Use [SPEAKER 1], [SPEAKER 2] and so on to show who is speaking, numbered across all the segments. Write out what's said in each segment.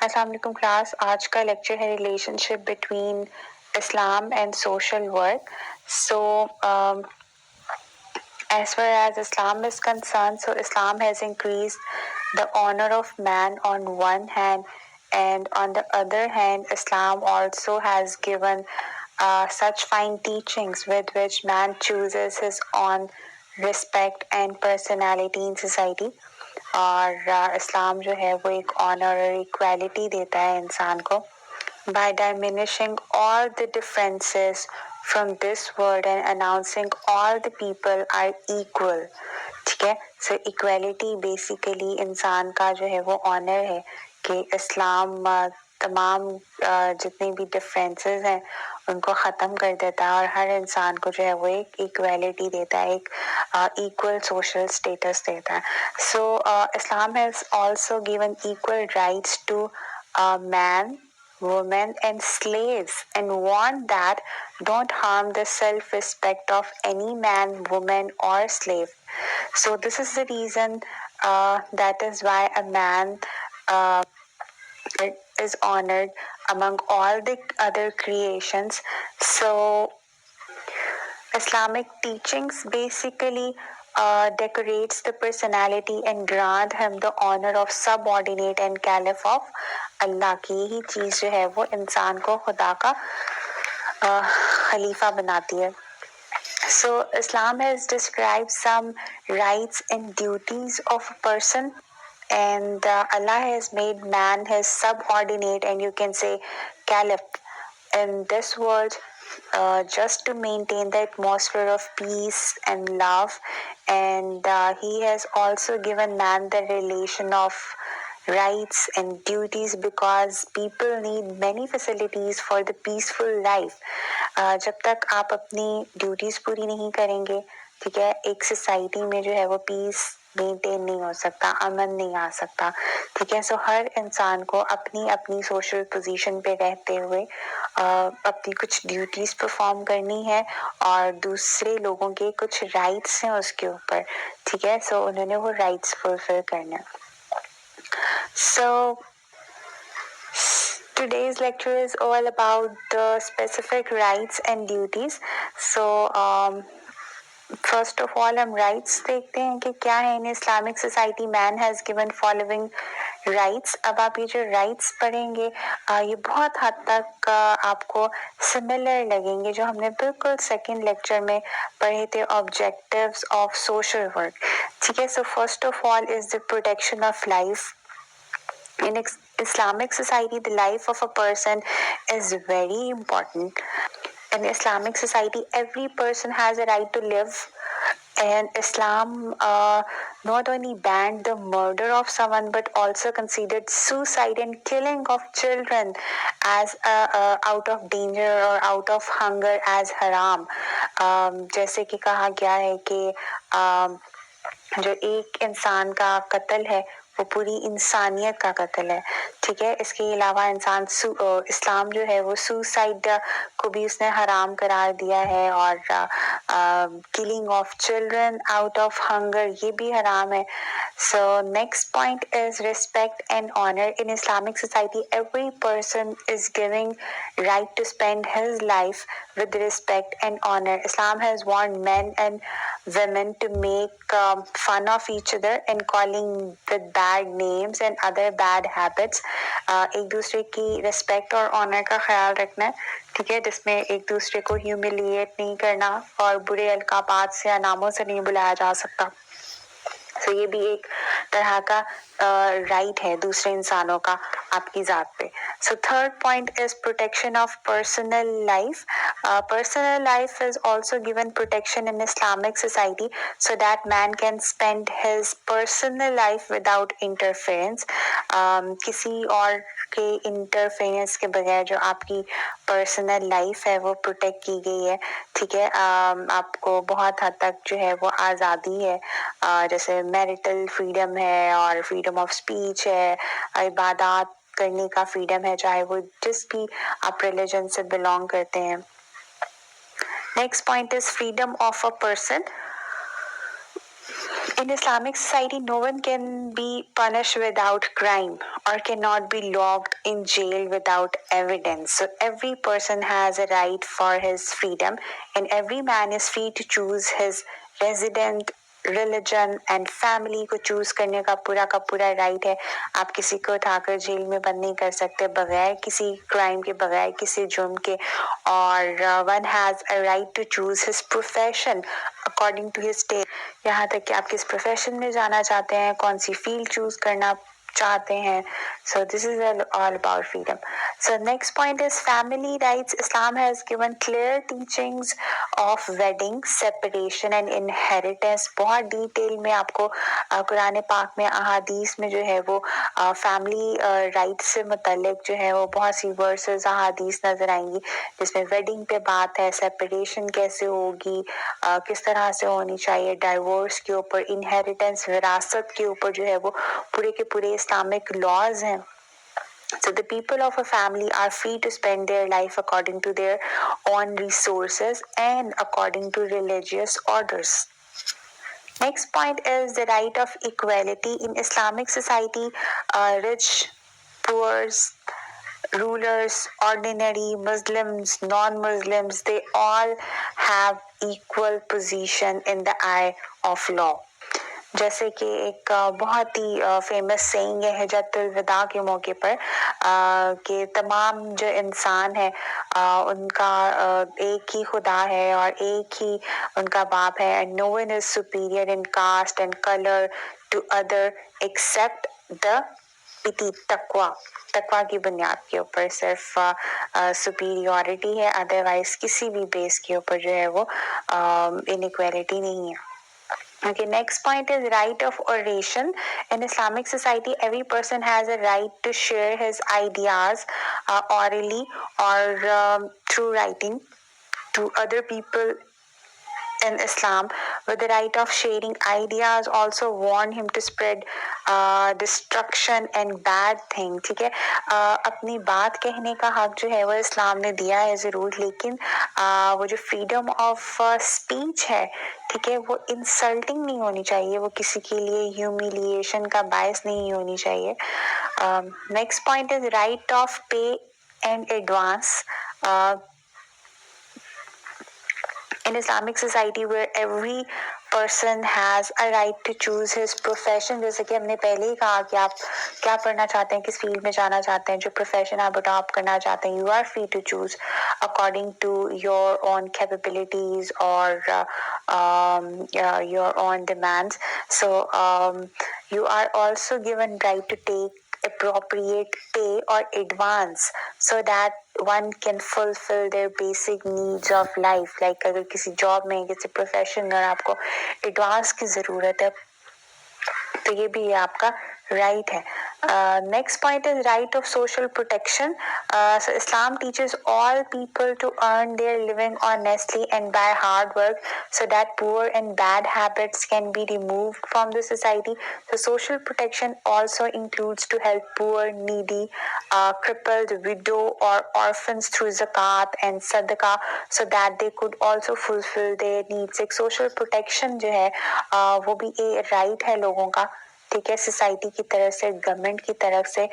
[SPEAKER 1] अस्सलाम वालेकुम क्लास। आज का लेक्चर है relationship between Islam and social work. So as far as Islam is concerned, so Islam has increased the honor of man on one hand, and on the other hand, Islam also has given such fine teachings with which man chooses his own respect and personality in society. और इस्लाम जो है वो एक honour और equality देता है इंसान को by diminishing all the differences from this world and announcing all the people are equal. ठीक है. So equality basically इंसान का जो है वो ऑनर है कि इस्लाम तमाम जितने भी डिफरेंसेस हैं उनको ख़त्म कर देता है और हर इंसान को जो है वो एक इक्वालिटी देता है, एक equal social status देता है. So Islam has also given equal rights to man, women and slaves and warned that don't harm the self-respect of any man, woman or slave. So this is the reason that is why a man is honored among all the other creations. So Islamic teachings basically decorates the personality and grant him the honor of subordinate and caliph of Allah. की यही चीज जो है वो इंसान को खुदा का खलीफा बनाती है. So Islam has described some rights and duties of a person, and Allah has made man his subordinate and you can say caliph in this world, just to maintain the atmosphere of peace and love, and he has also given man the relation of rights and duties because people need many facilities for the peaceful life. जब तक आप अपनी duties पूरी नहीं करेंगे, ठीक है, एक सोसाइटी में जो है वो पीस मेंटेन नहीं हो सकता, अमन नहीं आ सकता. ठीक है. सो हर इंसान को अपनी अपनी सोशल पोजीशन पे रहते हुए अपनी कुछ ड्यूटीज परफॉर्म करनी है और दूसरे लोगों के कुछ राइट्स हैं उसके ऊपर. ठीक है. सो उन्होंने वो राइट्स फुलफिल करना. So today's lecture is all about the specific rights and duties. So first of all हम राइट्स देखते हैं कि क्या है इन Islamic society. Man has given following rights. अब आप ये जो राइट्स पढ़ेंगे ये बहुत हद तक आपको सिमिलर लगेंगे जो हमने बिल्कुल सेकंड लेक्चर में पढ़े थे, ऑब्जेक्टिव्स ऑफ सोशल वर्क. ठीक है. So first of all is the protection of life. In Islamic society, the life of a person is very important. In Islamic society, every person has a right to live, and Islam not only banned the murder of someone but also considered suicide and killing of children as out of danger or out of hunger as haram. जैसे कि कहा गया है कि जो एक इंसान का कत्ल है वो पूरी इंसानियत का कत्ल है. ठीक है. इसके अलावा इस्लाम जो है वो सुसाइड को भी उसने हराम करार दिया है और killing of children out of hunger ये भी हराम है. So next point is respect and honor. In Islamic society, every person is giving right to spend his life with respect and honor. Islam has warned men and women to make fun of each other and calling with bad names and other bad habits. एक दूसरे की respect और honor का ख्याल रखना है. ठीक है. जिसमें एक दूसरे को humiliate नहीं करना और बुरे अलकाबात से या नामों से नहीं बुलाया जा सकता. तो ये भी एक तरह का राइट है दूसरे इंसानों का आपकी जात पे. So third point is protection of personal life. Personal life is also given protection in Islamic society so that man can spend his personal life without interference. किसी और के इंटरफेरेंस के बगैर जो आपकी पर्सनल लाइफ है वो प्रोटेक्ट की गई है. ठीक है. आपको बहुत हद तक जो है वो आज़ादी है, जैसे मैरिटल फ्रीडम है और फ्रीडम ऑफ स्पीच है, इबादत करने का फ्रीडम है चाहे वो जिस भी आप रिलीजन से बिलोंग करते हैं. Next point is freedom of a person. In Islamic society, no one can be punished without crime or cannot be locked in jail without evidence. So every person has a right for his freedom, and every man is free to choose his resident, religion and family को choose करने का पूरा right है. आप किसी को उठाकर jail में बंद नहीं कर सकते बगैर किसी क्राइम के, बगैर किसी जुर्म के. और one has a right to choose his profession according to his state. यहाँ तक कि आप किस प्रोफेशन में जाना चाहते हैं, कौन सी फील्ड चूज करना चाहते हैं. So this is all about freedom. So next point is family rights. Islam has given clear teachings of wedding, separation and inheritance. बहुत डिटेल में आपको कुरान पाक में, अहादीस में जो है वो फैमिली राइट से मुतल्लिक जो है वो बहुत सी वर्सेस अहादीस नजर आएंगी जिसमें वेडिंग पे बात है, सेपरेशन कैसे होगी, किस तरह से होनी चाहिए, डाइवोर्स के ऊपर, इनहेरिटेंस विरासत के ऊपर जो है वो पूरे के पूरे इस्लामिक लॉज हैं. So the people of a family are free to spend their life according to their own resources and according to religious orders. Next point is the right of equality. In Islamic society, rich, poor, rulers, ordinary, Muslims, non-Muslims, they all have equal position in the eye of law. जैसे कि एक बहुत ही famous saying है हिज्जतुल विदा के मौके पर कि तमाम जो इंसान है उनका एक ही खुदा है और एक ही उनका बाप है. And no one is superior in caste and colour to other except the piety तकवा की बुनियाद के ऊपर सिर्फ सुपीरियरिटी है, अदरवाइज किसी भी बेस के ऊपर जो है वो इनइक्वालिटी नहीं है. Okay, next point is right of oration. In Islamic society, every person has a right to share his ideas orally or through writing to other people in Islam, with the right of sharing ideas also warn him to spread destruction and bad thing. ठीक है, अपनी बात कहने का हक जो है वो इस्लाम ने दिया है ज़रूर, लेकिन वो जो फ्रीडम ऑफ स्पीच है, ठीक है, वो इंसल्टिंग नहीं होनी चाहिए, वो किसी के लिए ह्यूमिलिएशन का बायस नहीं होनी चाहिए. Next point is right of pay and advance. In Islamic society where every person has a right to choose his profession, जैसे कि हमने पहले ही कहा कि आप क्या पढ़ना चाहते हैं, किस फील्ड में जाना चाहते हैं, जो प्रोफेशन आप अडॉप्ट करना चाहते हैं, you are free to choose according to your own capabilities or your own demands. So you are also given right to take appropriate pay or advance so that one can fulfill their basic needs of life. Like अगर किसी job में, किसी profession में आपको advance की ज़रूरत है तो ये भी आपका राइट है. Next point is right of social protection. So Islam teaches all people to earn their living honestly and by hard work so that poor and bad habits can be removed from the society. So social protection also includes to help poor, needy, crippled, widow or orphans through zakat and sadaqah so that they could also fulfill their needs. एक social protection जो है वो भी एक right है लोगों का, ठीक है, सोसाइटी की तरफ से, गवर्नमेंट की तरफ से.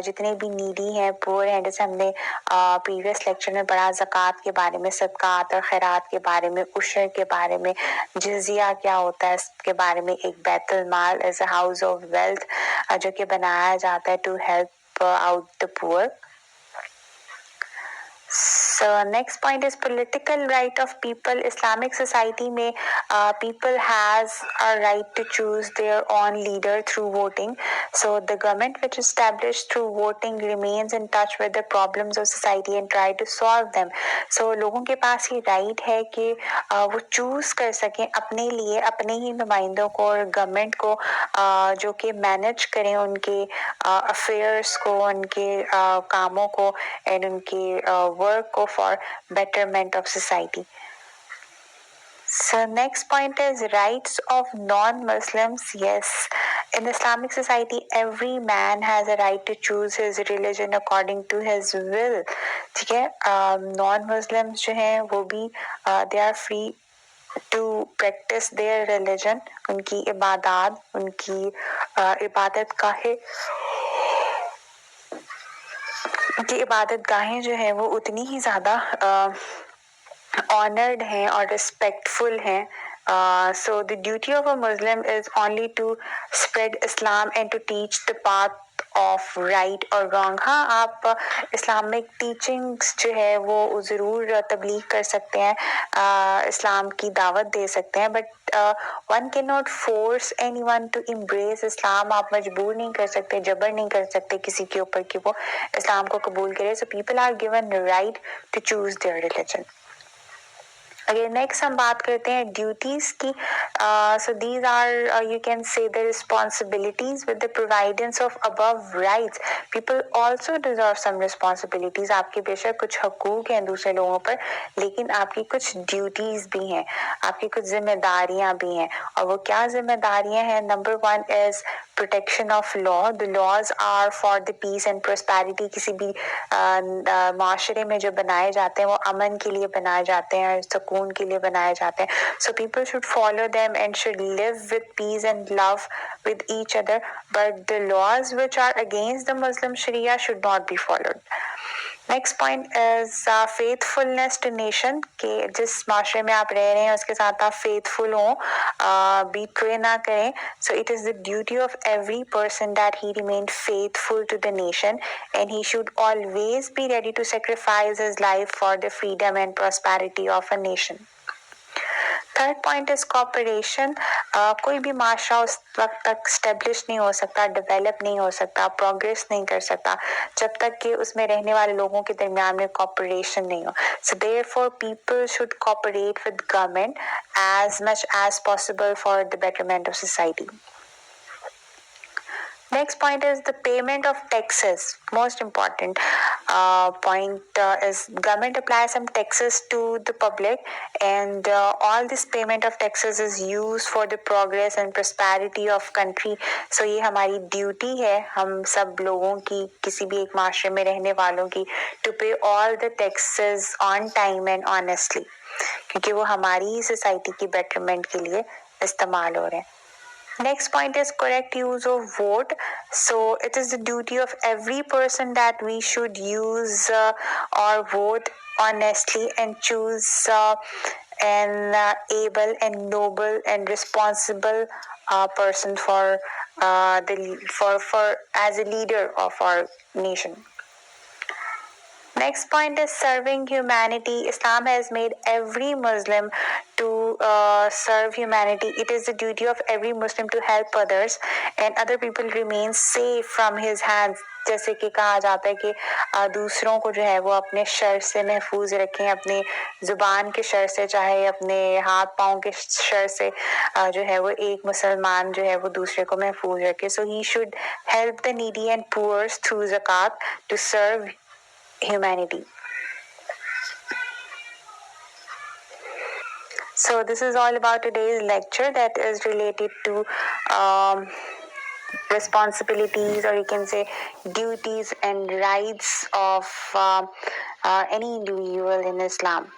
[SPEAKER 1] जितने भी नीडी हैं, पुअर हैं, जैसे हमने प्रीवियस लेक्चर में पढ़ा ज़कात के बारे में, सदकात और खैरात के बारे में, उशर के बारे में, जिजिया क्या होता है इसके बारे में, एक बैतुल माल as a house of wealth जो कि बनाया जाता है to help out the poor. So next point is political right of people. Islamic society में people has a right to choose their own leader through voting. So the government which is established through voting remains in touch with the problems of society and try to solve them. So लोगों के पास ये right है कि वो choose कर सकें अपने लिए अपने ही नुमाइंदों को और गवर्नमेंट को जो कि मैनेज करें उनके अफेयर्स को, उनके कामों को एंड उनके वर्क को for betterment of society. So next point is rights of non-Muslims. Yes, in Islamic society, every man has a right to choose his religion according to his will. ठीक है, non-Muslims जो हैं वो भी they are free to practice their religion, उनकी इबादत, उनकी इबादत गाहें जो है वो उतनी ही ज़्यादा ऑनर्ड हैं और रिस्पेक्टफुल हैं. So the duty of a Muslim is only to spread Islam and to teach the path of right or wrong. हाँ, आप इस्लामिक टीचिंग्स जो है वो ज़रूर तबलीग कर सकते हैं, इस्लाम की दावत दे सकते हैं, but one can not force anyone to embrace Islam. आप मजबूर नहीं कर सकते, जबर नहीं कर सकते किसी के ऊपर कि वो इस्लाम को कबूल करे. So people are given right to choose their religion. अगर नेक्स्ट हम बात करते हैं ड्यूटीज की. So these are you can say the responsibilities with the providence of above rights. People also deserve some responsibilities. आपके बेशक कुछ हकूक हैं दूसरे लोगों पर, लेकिन आपकी कुछ ड्यूटीज भी हैं, आपकी कुछ जिम्मेदारियां भी हैं. और वो क्या जिम्मेदारियां हैं? Number 1 is protection of law. The laws are for the peace and prosperity. किसी भी माशरे में जो बनाए जाते हैं वो अमन के लिए बनाए जाते हैं, सुकून के लिए बनाए जाते हैं. So people should follow them and should live with peace and love with each other, but the laws which are against the Muslim sharia should not be followed. Next point is faithfulness to nation. कि जिस माशरे में आप रह रहे हैं उसके साथ आप फेथफुल हों, बीट्रे ना करें. So it is the duty of every person that he remain faithful to the nation and he should always be ready to sacrifice his life for the freedom and prosperity of a nation. Third point is cooperation. कोई भी माशरा उस वक्त तक establish नहीं हो सकता, develop नहीं हो सकता, प्रोग्रेस नहीं कर सकता जब तक कि उसमें रहने वाले लोगों के दरमियान में कॉपरेशन नहीं हो. So therefore people should cooperate with government as much as possible for the betterment of society. Next point is the payment of taxes. Most important point is government applies some taxes to the public, and all this payment of taxes is used for the progress and prosperity of country. So ये हमारी duty है हम सब लोगों की, किसी भी एक माशरे में रहने वालों की, to pay all the taxes on time and honestly, क्योंकि वो हमारी ही सोसाइटी की बेटरमेंट के लिए इस्तेमाल हो रहे हैं. Next point is correct use of vote. So it is the duty of every person that we should use or vote honestly and choose an able and noble and responsible person for as a leader of our nation. Next point is serving humanity. Islam has made every Muslim to serve humanity. It is the duty of every Muslim to help others and other people remain safe from his hands. जैसे कि कहा जाता है कि दूसरों को जो है वो अपने शर से महफूज रखें, अपने जुबान के शर से, चाहे अपने हाथ पाँव के शर से जो है वो एक मुसलमान जो है वो दूसरे को महफूज रखे. So he should help the needy and poor through zakat to serve humanity. So this is all about today's lecture that is related to responsibilities, or you can say duties and rights of any individual in Islam.